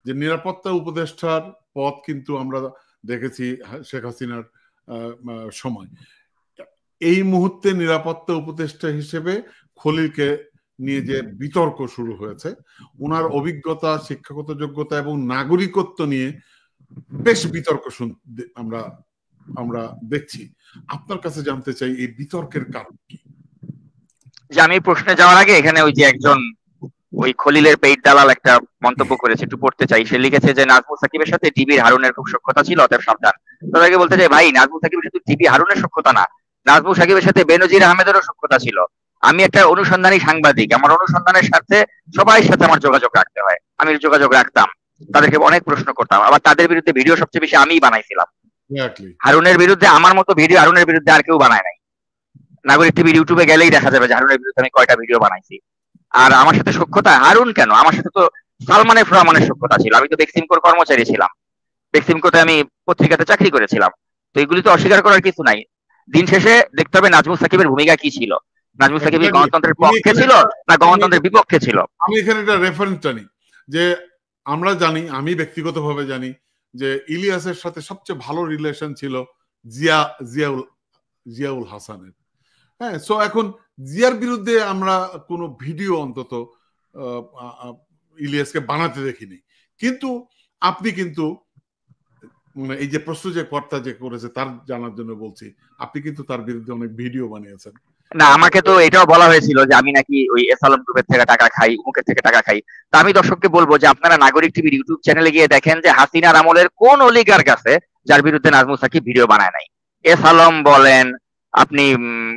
যে নিরাপত্তা উপদেষ্টার পদ কিন্তু আমরা দেখেছি শেখ হাসিনার সময়। এই মুহূর্তে নিরাপত্তা উপদেষ্টা হিসেবে খলিলকে নিয়ে যে বিতর্ক শুরু হয়েছে, ওনার অভিজ্ঞতা, শিক্ষাগত যোগ্যতা এবং নাগরিকত্ব নিয়ে বেশ বিতর্ক আমরা দেখছি। আপনার কাছে জানতে চাই এই বিতর্কের কারণ কি? যে আমি প্রশ্নে যাওয়ার আগে এখানে ওই যে একজন ওই খলিলের পেইড দালাল একটা মন্তব্য করেছে, একটু পড়তে চাই। সে লিখেছে যে নাজমুল সাকিবের সাথে ডিবির হারুনের খুব সখ্যতা ছিল, অতএব সাবধান। তাদেরকে বলতে চাই, ভাই নাজমুল সাকিবের সাথে ডিবি হারুনের সখ্যতা না, নাজমুল সাকিবের সাথে বেনজির আহমেদেরও সখ্যতা ছিল। আমি একটা অনুসন্ধানী সাংবাদিক, আমার অনুসন্ধানের সাথে সবাই সাথে আমার যোগাযোগ রাখতে হয়, আমি যোগাযোগ রাখতাম, তাদেরকে অনেক প্রশ্ন করতাম, আবার তাদের বিরুদ্ধে ভিডিও সবচেয়ে বেশি আমিই বানাইছিলাম। হারুনের বিরুদ্ধে আমার মতো ভিডিও হারুনের বিরুদ্ধে আর কেউ বানায় নাই। নাগরিক টিভির ইউটিউবে গেলেই দেখা যাবে যে হারুনের বিরুদ্ধে আমি কয়টা ভিডিও বানাইছি। আর আমার সাথে সখ্যতা হারুন কেন, আমার সাথে তো সালমানের রহমানের সখ্যতা ছিল। আমি তো বেক্সিমকোর কর্মচারী ছিলাম, বেক্সিমকোতে আমি পত্রিকাতে চাকরি করেছিলাম। তো এগুলি তো অস্বীকার করার কিছু নাই। দিন শেষে দেখতে হবে নাজমুল সাকিবের ভূমিকা কি ছিল। নাজমুল সাকিব গণতন্ত্রের পক্ষে ছিল না গণতন্ত্রের বিপক্ষে ছিল? আমি এখানে একটা রেফারেন্স জানি যে আমরা জানি, আমি ব্যক্তিগতভাবে জানি যে ইলিয়াসের সাথে সবচেয়ে ভালো রিলেশন ছিল জিয়াউল হাসানের। হ্যাঁ, সো এখন জিয়ার বিরুদ্ধে আমরা কোনো ভিডিও অন্তত ইলিয়াসকে বানাতে দেখিনি। কিন্তু আপনি কিন্তু এই যে প্রশ্ন যে কর্তা যে করেছে তার জানার জন্য বলছি, আপনি কিন্তু তার বিরুদ্ধে অনেক ভিডিও বানিয়েছেন। না, আমাকে তো এটাও বলা হয়েছিল যে আমি নাকি ওই এসালাম গ্রুপের থেকে টাকা খাই, মুখের থেকে টাকা খাই। তা আমি দর্শককে বলবো যে আপনারা নাগরিক টিভির ইউটিউব চ্যানেলে গিয়ে দেখেন যে হাসিনার আমলের কোন অলিগার কাছে যার বিরুদ্ধে নাজমুল সাকিব ভিডিও বানায় নাই। এসালাম বলেন, আপনি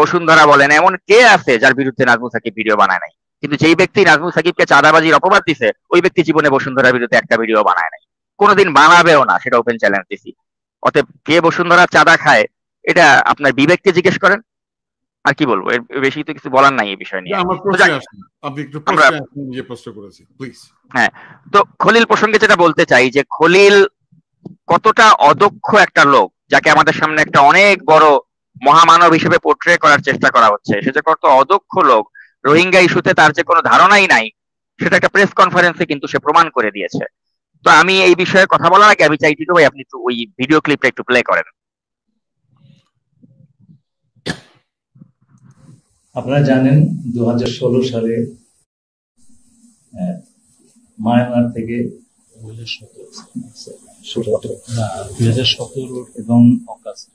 বসুন্ধরা বলেন, এমন কে আছে যার বিরুদ্ধে নাজমুল সাকিব ভিডিও বানায় নাই? কিন্তু যেই ব্যক্তি নাজমুল সাকিবকে চাঁদাবাজির অপবাদ দিছে, ওই ব্যক্তি জীবনে বসুন্ধরার বিরুদ্ধে একটা ভিডিও বানায় নাই, কোনোদিন বানাবেও না, সেটা ওপেন চ্যালেঞ্জ দিছি। অতএব কে বসুন্ধরা চাঁদা খায় এটা আপনার বিবেককে জিজ্ঞেস করেন। আর কি বলবো, এর বেশি তো কিছু বলার নাই এই বিষয় নিয়ে। হ্যাঁ, তো খলিল প্রসঙ্গে যেটা বলতে চাই যে খলিল কতটা অদক্ষ একটা লোক, যাকে আমাদের সামনে একটা অনেক বড় মহামানব হিসেবে পোর্ট্রে করার চেষ্টা করা হচ্ছে। সে যে কত অদক্ষ লোক, রোহিঙ্গা ইস্যুতে তার যে কোনো ধারণাই নাই, সেটা একটা প্রেস কনফারেন্সে কিন্তু সে প্রমাণ করে দিয়েছে। তো আমি এই বিষয়ে কথা বলার আগে আমি চাই টিটু ভাই আপনি একটু ওই ভিডিও ক্লিপটা একটু প্লে করেন। আপনারা জানেন 2016 সালে মায়ানমার থেকে 2017 এবং অগাস্ট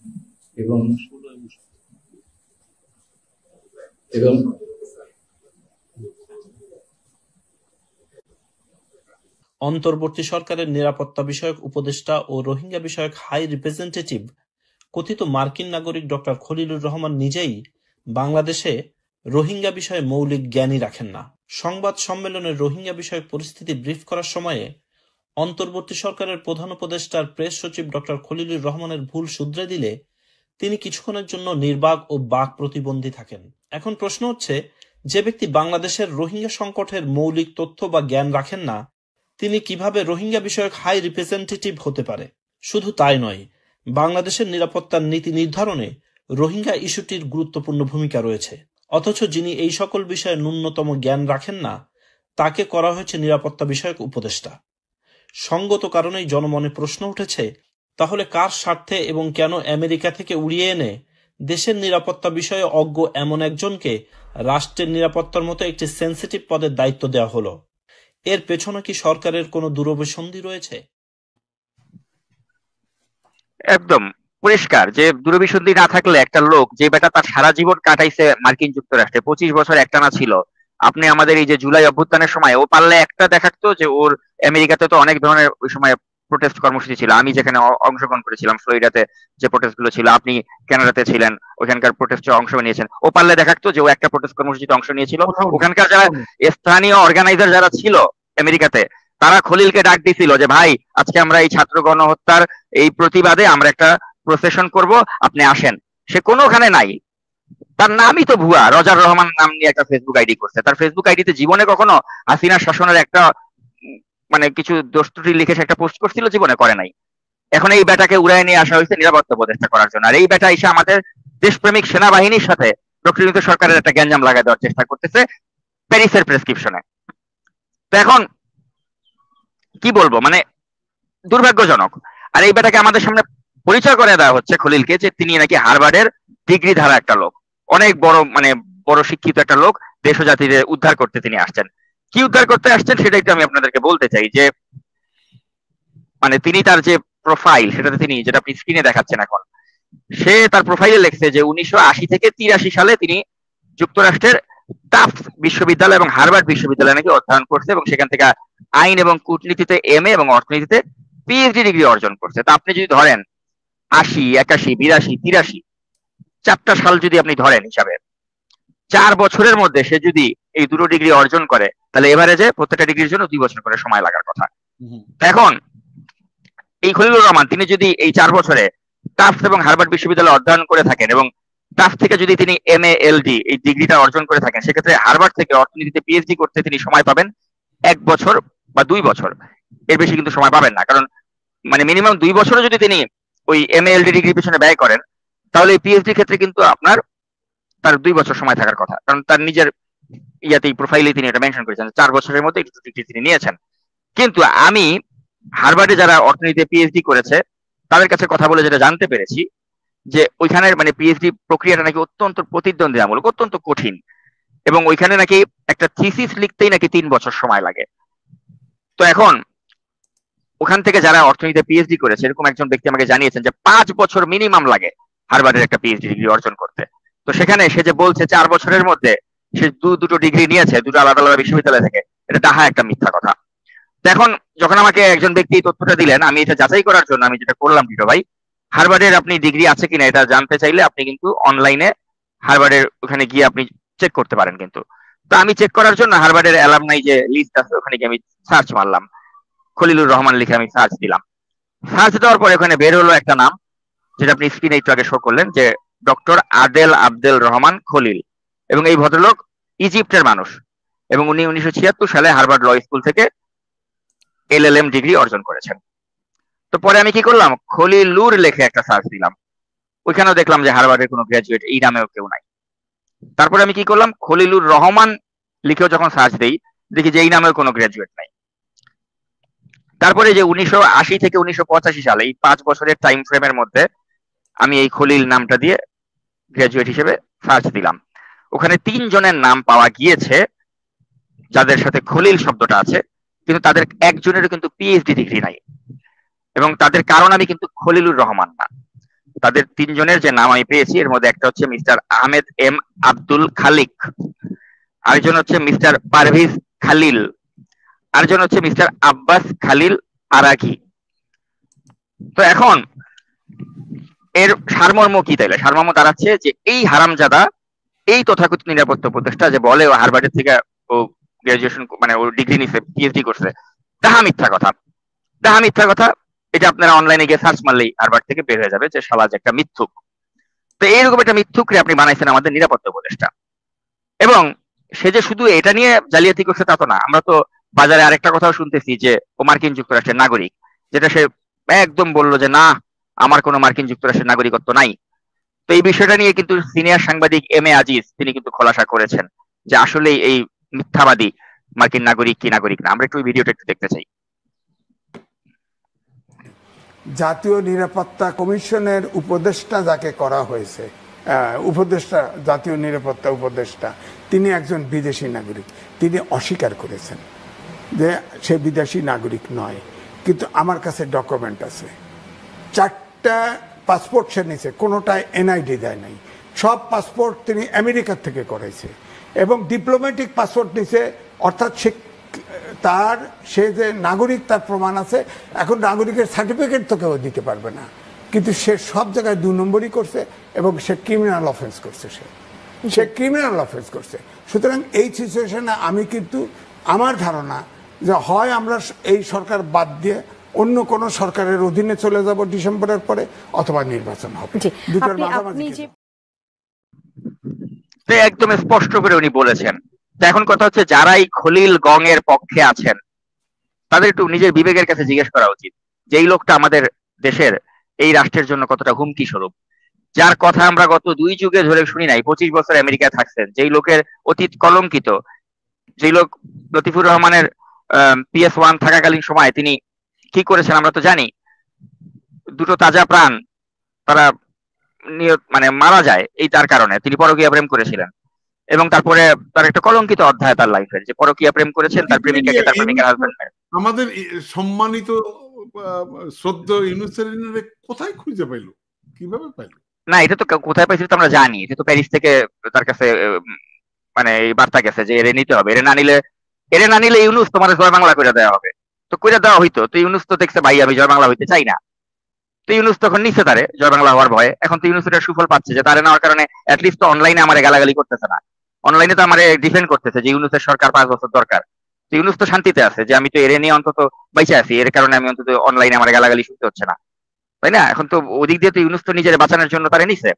এবং অন্তর্বর্তী সরকারের নিরাপত্তা বিষয়ক উপদেষ্টা ও রোহিঙ্গা বিষয়ক হাই রিপ্রেজেন্টেটিভ কথিত মার্কিন নাগরিক ডক্টর খলিলুর রহমান নিজেই বাংলাদেশে রোহিঙ্গা বিষয়ে মৌলিক জ্ঞানই রাখেন না। সংবাদ সম্মেলনে রোহিঙ্গা বিষয়ক পরিস্থিতি ব্রিফ করার সময়ে অন্তর্বর্তী সরকারের প্রধান উপদেষ্টার প্রেস সচিব ডক্টর খলিলুর রহমানের ভুল শুধরে দিলে তিনি কিছুক্ষণের জন্য নির্বাক ও বাক প্রতিবন্ধী থাকেন। এখন প্রশ্ন হচ্ছে, যে ব্যক্তি বাংলাদেশের রোহিঙ্গা সংকটের মৌলিক তথ্য বা জ্ঞান রাখেন না, তিনি কিভাবে রোহিঙ্গা বিষয়ক হাই রিপ্রেজেন্টেটিভ হতে পারে? শুধু তাই নয়, বাংলাদেশের নিরাপত্তার নীতি নির্ধারণে রোহিঙ্গা ইস্যুটির গুরুত্বপূর্ণ ভূমিকা রয়েছে। অথচ যিনি এই সকল বিষয়ে ন্যূনতম জ্ঞান রাখেন না, তাকে করা হয়েছে নিরাপত্তা বিষয়ক উপদেষ্টা। সঙ্গত কারণেই জনমনে প্রশ্ন উঠেছে, তাহলে কার স্বার্থে এবং কেন আমেরিকা থেকে উড়িয়ে এনে দেশের নিরাপত্তা বিষয়ে অজ্ঞ এমন একজনকে রাষ্ট্রের নিরাপত্তার মতো একটি সেন্সিটিভ পদের দায়িত্ব দেওয়া হলো? এর পেছনে কি সরকারের কোনো দূরভিসন্ধি রয়েছে? একদম পরিষ্কার যে দূরভিসন্ধি না থাকলে একটা লোক যে বেটা তার সারা জীবন কাটাইছে মার্কিন যুক্তরাষ্ট্রে, 25 বছর একটানা ছিল, আপনি আমাদের এই যে জুলাই অভ্যুত্থানের সময় ও পারলে একটা দেখাতো যে ওর আমেরিকাতে তো অনেক ধরনের ওই সময় প্রোটেস্ট কর্মসূচি ছিল, আমি যেখানে অংশগ্রহণ করেছিলাম ফ্লোরিডাতে যে প্রোটেস্ট গুলো ছিল, আপনি কানাডাতে ছিলেন, ওখানকার প্রোটেস্টে অংশ নিয়েছেন, ও পারলে দেখাতো যে ও একটা প্রোটেস্ট কর্মসূচিতে অংশ নিয়েছিল। ওখানকার যারা স্থানীয় অর্গানাইজার যারা ছিল আমেরিকাতে, তারা খলিলকে ডাক দিছিল যে ভাই আজকে আমরা এই ছাত্র গণহত্যার এই প্রতিবাদে আমরা একটা প্রসেশন করব, আপনি আসেন। সে কোনোখানে নাই, তার নামই তো ভুয়া, রজার রহমান নাম নিয়ে একটা ফেসবুক আইডি করছে। তার ফেসবুক আইডিতে জীবনে কখনো হাসিনার শাসনের একটা মানে কিছু দোষ ত্রুটি লিখে সে একটা পোস্ট করছিল? জীবনে করে নাই। এখন এই বেটাকে উড়াই নিয়ে আসা হয়েছে নিরাপত্তা উপদেষ্টা করার জন্য, আর এই বেটা এসে আমাদের দেশপ্রেমিক সেনাবাহিনীর সাথে প্রকৃত সরকারের একটা গ্যাঞ্জাম লাগাই দেওয়ার চেষ্টা করতেছে প্যারিসের প্রেসক্রিপশনে। তো এখন কি বলবো, মানে দুর্ভাগ্যজনক। আর এই ব্যাটাকে আমাদের সামনে পরিচয় করে দেওয়া হচ্ছে খলিলকে, যে তিনি নাকি হার্ভার্ডের ডিগ্রি ধারা একটা লোক, অনেক বড় মানে বড় শিক্ষিত একটা লোক, দেশ ও জাতিকে উদ্ধার করতে তিনি আসছেন। কি উদ্ধার করতে আসছেন সেটা একটু আমি আপনাদেরকে বলতে চাই। যে মানে তিনি তার যে প্রোফাইল, সেটাতে তিনি, যেটা আপনি স্ক্রিনে দেখাচ্ছেন এখন, সে তার প্রোফাইলে লিখছে যে 1980 থেকে 83 সালে তিনি যুক্তরাষ্ট্রের টাফট বিশ্ববিদ্যালয় এবং হার্ভার্ড বিশ্ববিদ্যালয়ে নাকি অধ্যয়ন করছে, এবং সেখান থেকে আইন এবং কূটনীতিতে MA এবং অর্থনীতিতে PhD ডিগ্রি অর্জন করছে। তা আপনি যদি ধরেন 80, 81, 82, 83, 4টা সাল যদি আপনি ধরেন হিসাবে, 4 বছরের মধ্যে সে যদি এই দুটো ডিগ্রি অর্জন করে, তাহলে এভারেজে প্রত্যেকটা ডিগ্রির জন্য 2 বছর করে সময় লাগার কথা। এখন এই খলিলুর রহমান তিনি যদি এই 4 বছরে টাফট এবং হার্ভার্ড বিশ্ববিদ্যালয়ে অধ্যয়ন করে থাকেন, এবং টাফট থেকে যদি তিনি MA LD এই ডিগ্রিটা অর্জন করে থাকেন, সেক্ষেত্রে হার্ভার্ড থেকে অর্থনীতিতে PhD করতে তিনি সময় পাবেন 1 বছর বা 2 বছর, এর বেশি কিন্তু সময় পাবেন না। কারণ মানে মিনিমাম 2 বছরও যদি তিনি ওই MA LD ডিগ্রির পিছনে ব্যয় করেন, তাহলে এই PhD ক্ষেত্রে কিন্তু আপনার তার 2 বছর সময় থাকার কথা। কারণ তার নিজের ইয়াতেই প্রোফাইলে তিনি এটা মেনশন করেছেন 4 বছরের মধ্যে একটু ডিগ্রি তিনি নিয়েছেন। কিন্তু আমি হার্ভার্ডে যারা অর্থনীতিতে PhD করেছে তাদের কাছে কথা বলে যেটা জানতে পেরেছি, যে ওইখানের মানে PhD প্রক্রিয়াটা নাকি অত্যন্ত প্রতিদ্বন্দ্বিতামূলক, অত্যন্ত কঠিন, এবং ওইখানে নাকি একটা থিসিস লিখতেই নাকি 3 বছর সময় লাগে। তো এখন ওখান থেকে যারা অর্থনীতিতে PhD করেছে এরকম একজন ব্যক্তি আমাকে জানিয়েছেন যে 5 বছর মিনিমাম লাগে হার্ভার্ডের একটা PhD ডিগ্রি অর্জন করতে। তো সেখানে সে যে বলছে 4 বছরের মধ্যে সে দুটো ডিগ্রি নিয়েছে দুটো আলাদা আলাদা বিশ্ববিদ্যালয় থেকে, এটা ডাহা একটা মিথ্যা কথা। তো এখন যখন আমাকে একজন ব্যক্তি এই তথ্যটা দিলেন, আমি এটা যাচাই করার জন্য আমি যেটা করলাম, টিটো ভাই, হার্ভার্ডের আপনি ডিগ্রি আছে কিনা এটা জানতে চাইলে আপনি কিন্তু অনলাইনে হার্ভার্ডের ওখানে গিয়ে আপনি চেক করতে পারেন। কিন্তু তো আমি চেক করার জন্য হার্ভার্ডের অ্যালামনাই যে লিস্ট আছে ওখানে গিয়ে আমি সার্চ মারলাম, খলিলুর রহমান লিখে আমি সার্চ দিলাম। সার্চ দেওয়ার পরে ওখানে বের হলো একটা নাম, যেটা আপনি স্ক্রিনে একটু আগে শো করলেন, যে ডক্টর আদেল আবদেল রহমান খলিল। এবং এই ভদ্রলোক ইজিপ্টের মানুষ, এবং উনি 1976 সালে হার্ভার্ড ল স্কুল থেকে LLM ডিগ্রি অর্জন করেছেন। তো পরে আমি কি করলাম, খলিলুর লেখে একটা সার্চ দিলাম, ওইখানেও দেখলাম যে হার্ভার্ডের কোনো গ্রাজুয়েট এই নামেও কেউ নাই। তারপরে আমি কি করলাম, খলিলুর রহমান লিখেও যখন সার্চ দেই, দেখি যে এই নামেও কোনো গ্রাজুয়েট নাই। তারপরে যে 1980 থেকে 1985 সালে এই 5 বছরের টাইম ফ্রেমের মধ্যে আমি এই খলিল নামটা দিয়ে গ্রাজুয়েট হিসেবে সার্চ দিলাম, ওখানে 3 জনের নাম পাওয়া গিয়েছে যাদের সাথে খলিল শব্দটা আছে, কিন্তু তাদের একজনেরও কিন্তু PhD ডিগ্রি নাই, এবং তাদের কারণ আমি কিন্তু খলিলুর রহমান না। তাদের 3 জনের যে নাম আমি পেয়েছি এর মধ্যে একটা হচ্ছে মিস্টার আহমেদ M আব্দুল খালিক, আরেকজন হচ্ছে মিস্টার পারভেজ খালিল, আরেকজন হচ্ছে মিস্টার আব্বাস খালিল আরাকি। তো এখন এর সারমর্ম কি তাইলে? সারমর্ম দাঁড়াচ্ছে যে এই হারামজাদা, এই তথাকথিত নিরাপত্তা উপদেষ্টা যে বলে ও হার্ভার্ডের থেকে ও গ্রাজুয়েশন মানে ও ডিগ্রি নিছে, PhD করছে, তাহা মিথ্যা কথা, তাহা মিথ্যা কথা। এটা আপনারা অনলাইনে গিয়ে সার্চ মারলেই হার্ভার্ড থেকে বের হয়ে যাবে যে শালা যে একটা মিথ্যুক। তো এইরকম একটা মিথ্যুকরে আপনি বানাইছেন আমাদের নিরাপত্তা উপদেষ্টা। এবং সে যে শুধু এটা নিয়ে জালিয়াতি করছে তা তো না, আমরা তো বাজারে আরেকটা কথাও শুনতেছি যে ও মার্কিন যুক্তরাষ্ট্রের নাগরিক, যেটা সে একদম বললো যে না আমার কোনো মার্কিন যুক্তরাষ্ট্রের নাগরিকত্ব নাই। তো এই বিষয়টা নিয়ে কিন্তু সিনিয়র সাংবাদিক MA আজিজ তিনি কিন্তু খোলাসা করেছেন যে আসলে এই মিথ্যাবাদী মার্কিন নাগরিক কি নাগরিক না। আমরা একটু ভিডিওটা একটু দেখতে চাই। জাতীয় নিরাপত্তা কমিশনের উপদেষ্টা যাকে করা হয়েছে, উপদেষ্টা, জাতীয় নিরাপত্তা উপদেষ্টা, তিনি একজন বিদেশি নাগরিক। তিনি অস্বীকার করেছেন যে সে বিদেশি নাগরিক নয়, কিন্তু আমার কাছে ডকুমেন্ট আছে। 4টা পাসপোর্ট সে নিয়েছে, কোনোটায় NID দেয় নাই। সব পাসপোর্ট তিনি আমেরিকার থেকে করেছে, এবং ডিপ্লোম্যাটিক পাসপোর্ট নিয়েছে, অর্থাৎ সে যে নাগরিক তার প্রমাণ আছে। এখন নাগরিকের সার্টিফিকেট তো কেউ দিতে পারবে না, কিন্তু সে সব জায়গায় 2 নম্বরই করছে, এবং সে ক্রিমিনাল অফেন্স করছে, সে ক্রিমিনাল অফেন্স করছে। সুতরাং এই সিচুয়েশনে আমি কিন্তু আমার ধারণা যে হয় আমরা এই সরকার বাদ দিয়ে অন্য কোন সরকারের অধীনে চলে যাব ডিসেম্বরের পরে, অথবা নির্বাচন হবে। দুটোর মাঝামাঝি একদম স্পষ্ট করে উনি বলেছেন। এখন কথা হচ্ছে যারা এই খলিল গং এর পক্ষে আছেন তাদের একটু নিজের বিবেকের কাছে জিজ্ঞেস করা উচিত যে এই লোকটা আমাদের দেশের এই রাষ্ট্রের জন্য কতটা হুমকি স্বরূপ, যার কথা আমরা গত 2 যুগে ধরে শুনি নাই। 25 বছর আমেরিকায় থাকছেন, যেই লোকের অতীত কলঙ্কিত, যেই লোক লতিফুর রহমানের PS1 থাকাকালীন সময় তিনি কি করেছেন আমরা তো জানি। দুটো তাজা প্রাণ তারা মানে মারা যায় এই তার কারণে, তিনি পরকীয়া প্রেম করেছিলেন। এবং তারপরে তার একটা কলঙ্কিত অধ্যায় তার লাইফের, যে পরকীয়া প্রেম করেছেন, তার প্রেমিকাকে তার প্রেমিকার হাজবেন্ড। আমাদের সম্মানিত শ্রদ্ধেয় ইউনুসের কোথায় খুঁজে পাইলো, কিভাবে পাইলো? না, এটা তো কোথায় পাইছিল তো আমরা জানি, এটা তো প্যারিস থেকে তার কাছে মানে এই বার্তা গেছে যে এরে নিতে হবে, এরে না নিলে ইউনুস তোমার জয় বাংলা করে দেওয়া হবে। তো করে দেওয়া হইতো, তো ইউনুস তো দেখছে ভাই আমি জয় বাংলা হইতে চাই না, তো ইউনুস তখন নিচ্ছে তারে জয় বাংলা হওয়ার ভয়ে। এখন তো ইউনুস এটার সুফল পাচ্ছে যে তারে নেওয়ার কারণে অ্যাটলিস্ট তো অনলাইনে আমার গালাগালি করতেছে না, অনলাইনে তো আমার ডিফেন্ড করতেছে যে ইউনুসের সরকার 5 বছর দরকার। তো ইউনুস তো শান্তিতে আছে যে আমি তো এরে নিয়ে অন্তত বাইচে আছি, এর কারণে আমি অন্তত অনলাইনে আমার গালাগালি শুনতে হচ্ছে না, তাই না? এখন তো ওদিক দিয়ে তো ইউনুস তো নিজের বাঁচানোর জন্য তারে নিছে।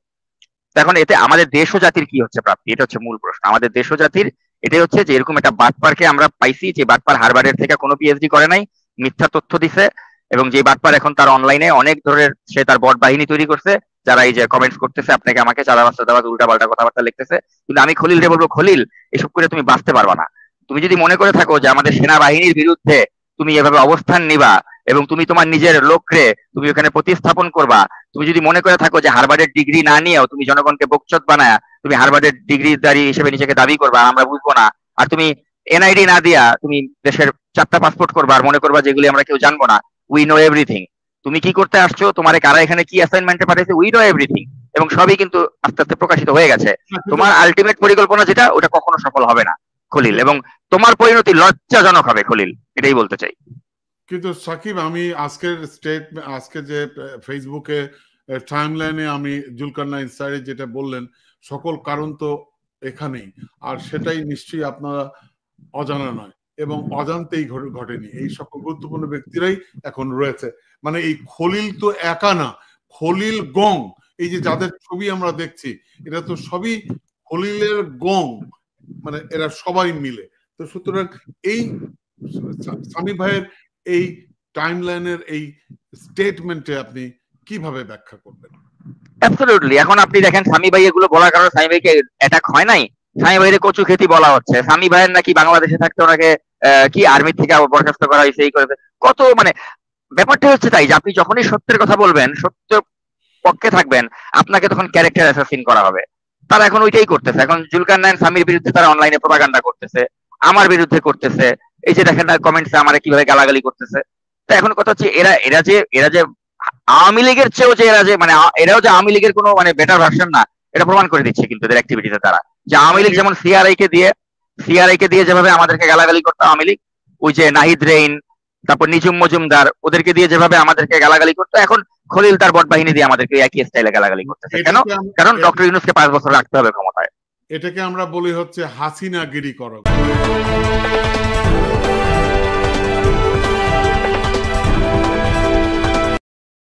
এখন এতে আমাদের দেশ ও জাতির কি হচ্ছে প্রাপ্তি, এটা হচ্ছে মূল প্রশ্ন। আমাদের দেশ ও জাতির এটাই হচ্ছে যে এরকম একটা বাটপারকে আমরা পাইছি, যে বাটপার হার্ভার্ডের থেকে কোনো পিএইচডি করে নাই, মিথ্যা তথ্য দিছে, এবং যে বাটপার এখন তার অনলাইনে অনেক ধরনের সে তার বট বাহিনী তৈরি করছে, যারা এই যে কমেন্টস করতেছে আপনাকে আমাকে চাঁদাবাজ উল্টা পাল্টা কথাবার্তা লিখতেছে। কিন্তু আমি খলিল রে বলবো, খলিল এসব করে তুমি বাঁচতে পারবা না। তুমি যদি মনে করে থাকো যে আমাদের সেনাবাহিনীর বিরুদ্ধে তুমি এভাবে অবস্থান নিবা এবং তুমি তোমার নিজের লোকরে তুমি ওখানে প্রতিস্থাপন করবা, তুমি যদি মনে করে থাকো যে হার্ভার্ডের ডিগ্রি না নিয়েও তুমি জনগণকে বকচোদ বানায় তুমি হার্ভার্ডের ডিগ্রিধারী হিসেবে নিজেকে দাবি করবা, আমরা বুঝবো না, আর তুমি এনআইডি না দিয়া তুমি দেশের 4টা পাসপোর্ট করবা আর মনে করবা যেগুলি আমরা কেউ জানবো না, উই নো এভরিথিং। তুমি কি করতে আসছো, তোমার কারা এখানে কি অ্যাসাইনমেন্টে পাঠাইছে, উই নো এভরিথিং, এবং সবই কিন্তু আস্তে আস্তে প্রকাশিত হয়ে গেছে। তোমার আলটিমেট পরিকল্পনা যেটা, ওটা কখনো সফল হবে না খলিল, এবং তোমার পরিণতি লজ্জাজনক হবে খলিল, এটাই বলতে চাই। কিন্তু সাকিব, আমি আজকে যে ফেসবুকে টাইমলাইনে আমি জুলকারনাইন স্যার যেটা বললেন, সকল কারণ তো এখানেই, আর সেটাই নিশ্চয়ই আপনারা অজানা নয় এবং অজান্তেই ঘটেনি। এই সকল গুরুত্বপূর্ণ ব্যক্তিরাই এখন রয়েছে, মানে এই খলিল তো একা না, খলিল গং, এই যে যাদের ছবি আমরা দেখছি এটা তো সবই খলিলের গং, মানে এরা সবাই মিলে। তো সুতরাং এই সামি ভাইয়ের এই টাইমলাইনের এই স্টেটমেন্টে আপনি কিভাবে ব্যাখ্যা করবেন? অ্যাবসলিউটলি। এখন আপনি দেখেন সামি ভাই এগুলো বলার কারণে সামি ভাইকে অ্যাটাক হয় নাই, সামি ভাইয়ের কচু খেতি বলা হচ্ছে, সামি ভাইয়ের নাকি বাংলাদেশে থাকতে ওনাকে কি আর্মি থেকে বরখাস্ত করা হয়েছে, এই করেছে কত, মানে ব্যাপারটা হচ্ছে তাই যে আপনি যখনই সত্যের কথা বলবেন, সত্য পক্ষে থাকবেন, আপনাকে তখন ক্যারেক্টার অ্যাসাসিন করা হবে। তারা এখন ওইটাই করতেছে। এখন জুলকারনাইন সামির বিরুদ্ধে তারা অনলাইনে প্রপাগান্ডা করতেছে, আমার বিরুদ্ধে করতেছে, এই যে দেখেন না কমেন্টসে আমারে কিভাবে গালাগালি করতেছে। তো এখন কথা হচ্ছে এরা যে আওয়ামী লীগের চেয়েও যে এরা যে মানে এরাও যে আওয়ামী লীগের কোনো মানে বেটার ভার্সন না, এটা প্রমাণ করে দিচ্ছে কিন্তু এদের অ্যাক্টিভিটিতে। তারা যে আওয়ামী লীগ যেমন সিআরআই কে দিয়ে যেভাবে আমাদেরকে গালাগালি করতো আওয়ামী লীগ, ওই যে নাহিদ রেইন, তারপর নিজুম মজুমদার, ওদেরকে দিয়ে যেভাবে আমাদেরকে গালাগালি করতো, এখন খলিল তার বট বাহিনী দিয়ে আমাদেরকে একই স্টাইলে গালাগালি করতেছে। কেন? কারণ ডক্টর ইউনূসকে 5 বছর রাখতে হবে ক্ষমতায়। এটাকে আমরা বলি হচ্ছে হাসিনাগিরি করা।